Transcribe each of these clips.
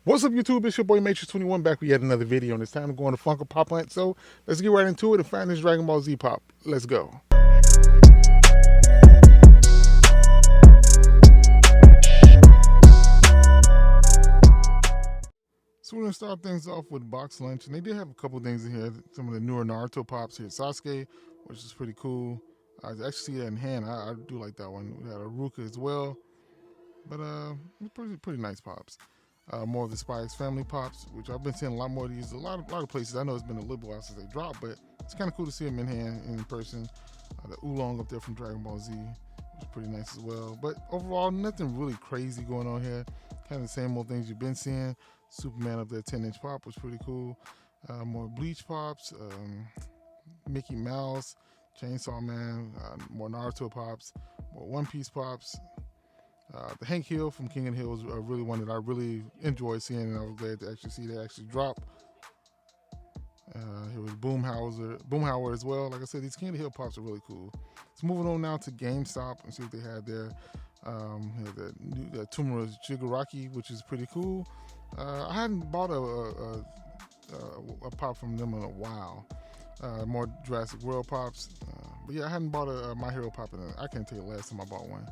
What's up, YouTube? It's your boy M8trix21 back with yet another video, and it's time to go on the Funko Pop hunt. So let's get right into it and find this Dragon Ball Z pop. Let's go. So we're gonna start things off with box lunch, and they did have a couple things in here. Some of the newer Naruto pops here, Sasuke, which is pretty cool. I actually see that in hand. I do like that one. We got a Ruka as well, but pretty nice pops. More of the Spy X Family pops, which I've been seeing a lot more of these. A lot of places. I know it's been a little while since they dropped, but it's kind of cool to see them in hand and in person. The Oolong up there from Dragon Ball Z was pretty nice as well. But overall, nothing really crazy going on here. Kind of the same old things you've been seeing. Superman up there, 10-inch pop was pretty cool. More Bleach pops, Mickey Mouse, Chainsaw Man, more Naruto pops, more One Piece pops. The Hank Hill from King of the Hill was really one that I really enjoyed seeing, and I was glad to actually see that actually drop. Here was Boomhauer as well. Like I said, these King of the Hill pops are really cool. So moving on now to GameStop and see what they had there. The Tumura Shigaraki, which is pretty cool. I hadn't bought a pop from them in a while. More Jurassic World pops. But yeah, I hadn't bought a My Hero pop in I can't tell you the last time I bought one.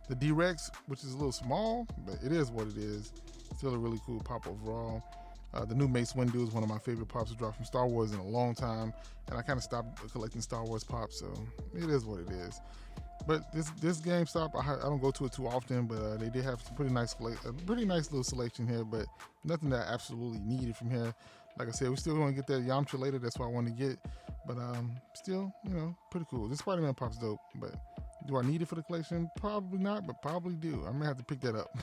The D-Rex, which is a little small, but it is what it is. Still a really cool pop overall. The new Mace Windu is one of my favorite pops to drop from Star Wars in a long time, and I kind of stopped collecting Star Wars pops, so it is what it is. But this GameStop, I don't go to it too often, but they did have some pretty nice little selection here, but nothing that I absolutely needed from here. Like I said, we still want to get that Yamcha later. That's what I want to get, but still, pretty cool. This Spider-Man pop's dope, but do I need it for the collection? Probably not, but probably do. I may have to pick that up.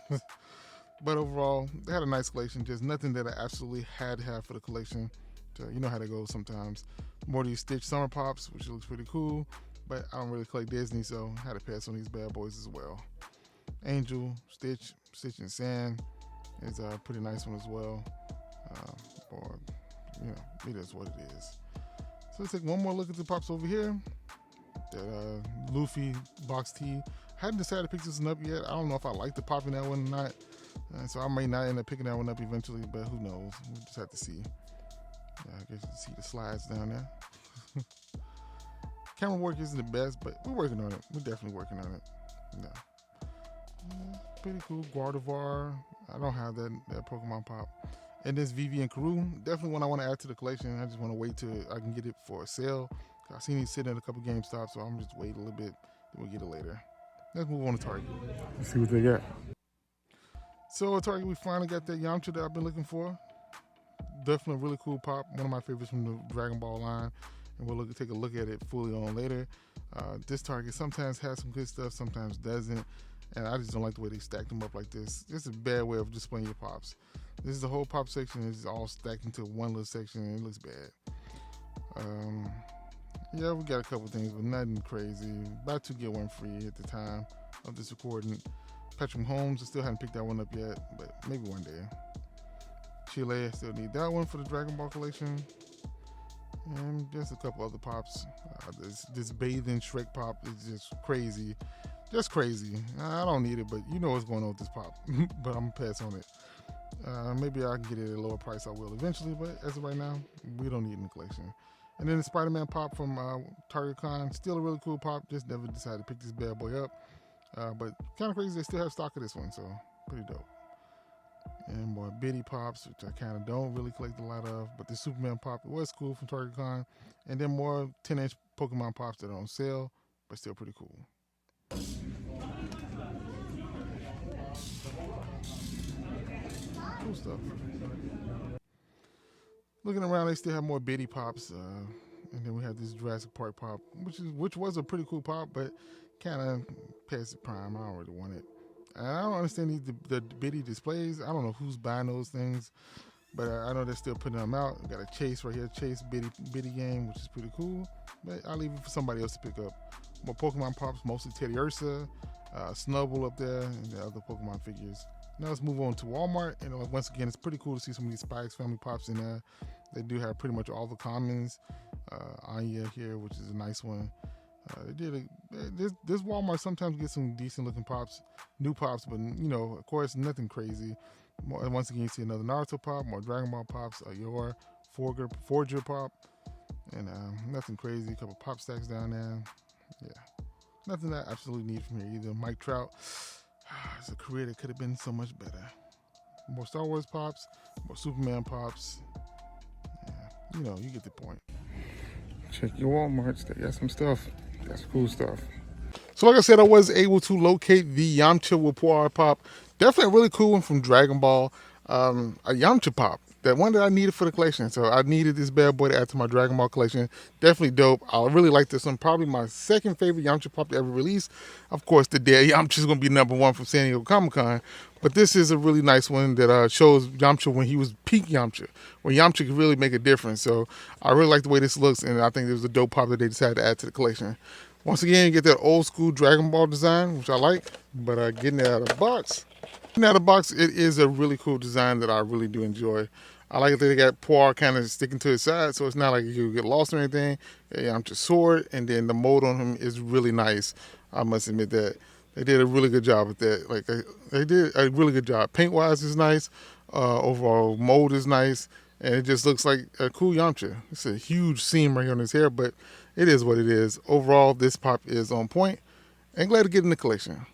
But overall, they had a nice collection. Just nothing that I absolutely had to have for the collection. So you know how that goes sometimes. More of these Stitch Summer Pops, which looks pretty cool. But I don't really collect Disney, so I had to pass on these bad boys as well. Angel, Stitch and Sand is a pretty nice one as well. It is what it is. So let's take one more look at the pops over here. That Luffy box tee. I hadn't decided to pick this one up yet. I don't know if I like the pop in that one or not. So I may not end up picking that one up eventually, but who knows? We'll just have to see. I guess you can see the slides down there. Camera work isn't the best, but we're working on it. We're definitely working on it. Pretty cool. Gardevoir. I don't have that Pokemon pop. And this Vivi and Karoo, definitely one I want to add to the collection. I just want to wait till I can get it for a sale. I've seen these sitting at a couple GameStops, so I'm just wait a little bit, then we'll get it later. Let's move on to Target. Let's see what they got. So at Target, we finally got that Yamcha that I've been looking for. Definitely a really cool pop. One of my favorites from the Dragon Ball line. And we'll take a look at it fully on later. This Target sometimes has some good stuff, sometimes doesn't. And I just don't like the way they stack them up like this. This is a bad way of displaying your pops. This is the whole pop section. It's all stacked into one little section, and it looks bad. Yeah, we got a couple things, but nothing crazy. About to get one free at the time of this recording. Patrick Holmes, I still haven't picked that one up yet, but maybe one day. Chile, I still need that one for the Dragon Ball collection. And just a couple other pops. This bathing Shrek pop is just crazy. Just crazy. I don't need it, but you know what's going on with this pop. But I'm gonna pass on it. Maybe I can get it at a lower price. I will eventually, but as of right now, we don't need it in the collection. And then the Spider-Man pop from Target Con, still a really cool pop. Just never decided to pick this bad boy up. But kind of crazy, they still have stock of this one, so pretty dope. And more Biddy pops, which I kind of don't really collect a lot of. But the Superman pop, it was cool from Target Con. And then more 10-inch Pokemon pops that are on sale, but still pretty cool. Cool stuff. Looking around, they still have more Biddy pops, and then we have this Jurassic Park pop, which was a pretty cool pop, but kind of past the prime. I don't really want it. And I don't understand the Biddy displays. I don't know who's buying those things, but I know they're still putting them out. We got a Chase right here, Chase Biddy game, which is pretty cool. But I'll leave it for somebody else to pick up. More Pokemon pops, mostly Teddy Ursa, Snubbull up there, and the other Pokemon figures. Now let's move on to Walmart. And once again, it's pretty cool to see some of these Spy X Family pops in there. They do have pretty much all the commons. Anya here, which is a nice one. This Walmart sometimes gets some decent looking pops, new pops, but of course, nothing crazy. Once again, you see another Naruto pop, more Dragon Ball pops, a Yor, Forger pop, and nothing crazy. A couple pop stacks down there. Yeah, nothing that I absolutely need from here either. Mike Trout, it's a career that could have been so much better. More Star Wars pops, more Superman pops. Yeah, you get the point. Check your Walmarts. They got some stuff. Got some cool stuff. So like I said, I was able to locate the Yamcha with Poir pop. Definitely a really cool one from Dragon Ball. A Yamcha pop. That one that I needed for the collection. So I needed this bad boy to add to my Dragon Ball collection. Definitely dope. I really like this one. Probably my second favorite Yamcha pop to ever release. Of course, the Dead Yamcha is going to be #1 from San Diego Comic-Con. But this is a really nice one that shows Yamcha when he was peak Yamcha. When Yamcha could really make a difference. So I really like the way this looks. And I think it was a dope pop that they decided to add to the collection. Once again, you get that old school Dragon Ball design, which I like. But getting it out of the box. It is a really cool design that I really do enjoy. I like that they got Poir kind of sticking to his side, so it's not like you get lost or anything. I'm just sword, and then the mold on him is really nice. I must admit that they did a really good job with that. Like they did a really good job. Paint wise is nice. Overall mold is nice, and it just looks like a cool Yamcha. It's a huge seam right here on his hair, but it is what it is. Overall, this pop is on point, and glad to get in the collection.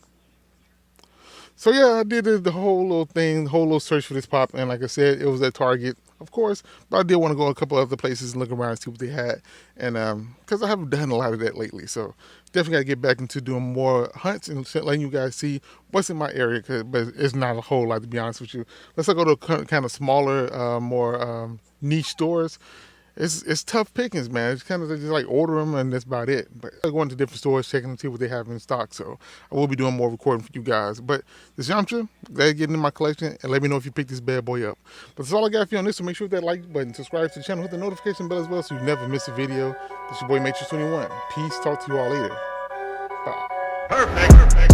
So yeah, I did the whole little thing, the whole little search for this pop, and like I said, it was at Target, of course, but I did want to go a couple other places and look around and see what they had, and because I haven't done a lot of that lately, so definitely got to get back into doing more hunts and letting you guys see what's in my area, but it's not a whole lot, to be honest with you. Let's go to kind of smaller, more niche stores. It's tough pickings, man. It's kind of just like order them and that's about it. But I go into different stores, checking to see what they have in stock. So I will be doing more recording for you guys. But this Yamcha, glad to get into my collection, and let me know if you pick this bad boy up. But that's all I got for you on this. So make sure you hit that like button, subscribe to the channel, hit the notification bell as well, so you never miss a video. This is your boy M8trix21. Peace. Talk to you all later. Bye. Perfect.